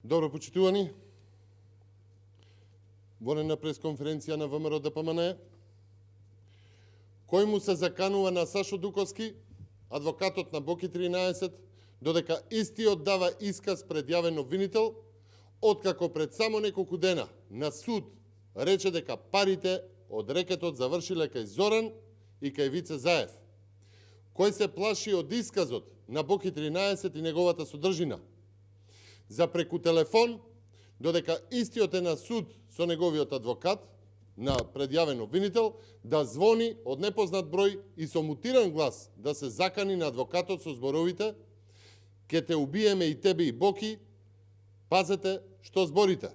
Добро почитувани, вонена пресконференција на ВМРО ДПМН, кој му се заканува на Сашо Дуковски, адвокатот на Боки 13, додека истиот дава исказ пред јавен обвинител, откако пред само неколку дена на суд рече дека парите од рекетот завршиле кај Зоран и кај Вице Заев, кој се плаши од исказот на Боки 13 и неговата содржина, за преку телефон, додека истиот е на суд со неговиот адвокат, на предјавен обвинител, да звони од непознат број и со мутиран глас да се закани на адвокатот со зборовите «Ке те убиеме и тебе и Боки, пазете што зборите».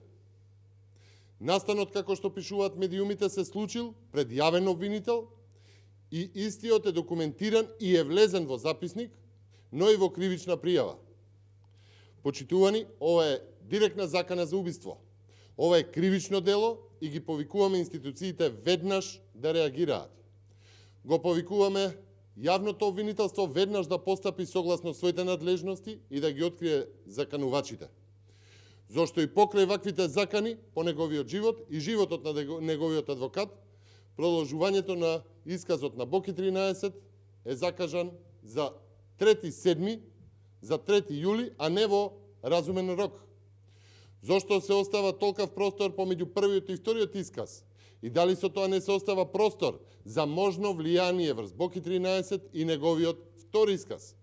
Настанот, како што пишуваат медиумите, се случил пред јавен обвинител и истиот е документиран и е влезен во записник, но и во кривична пријава. Почитувани, ова е директна закана за убиство. Ова е кривично дело и ги повикуваме институциите веднаш да реагираат. Го повикуваме јавното обвинителство веднаш да постапи согласно своите надлежности и да ги открие заканувачите. Зошто и покрај ваквите закани по неговиот живот и животот на неговиот адвокат, продолжувањето на исказот на Боки 13 е закажан за 3.7, за 3. јули, а не во разумен рок. Зошто се остава толкав простор помеѓу првиот и вториот исказ? И дали со тоа не се остава простор за можно влијание врз Боки 13 и неговиот втори исказ?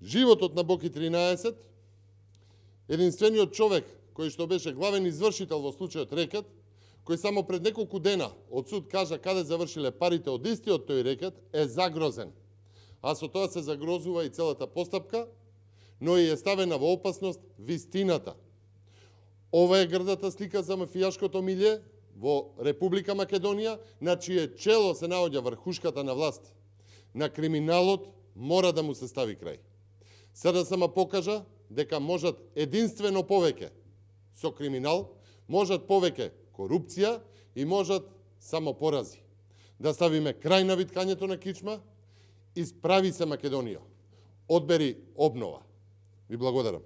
Животот на Боки 13, единствениот човек кој што беше главен извршител во случајот рекет, кој само пред неколку дена од суд кажа каде завршиле парите од истиот тој рекет, е загрозен. А со тоа се загрозува и целата постапка, но и е ставена во опасност вистината. Ова е грдата слика за мафијашкото милје во Република Македонија, на чие чело се наоѓа врхушката на власт. На криминалот мора да му се стави крај. Сега сама покажа дека можат единствено повеќе со криминал, можат повеќе корупција и можат само порази. Да ставиме крај на виткањето на кичма, исправи се Македонија. Одбери обнова. Ви благодарам.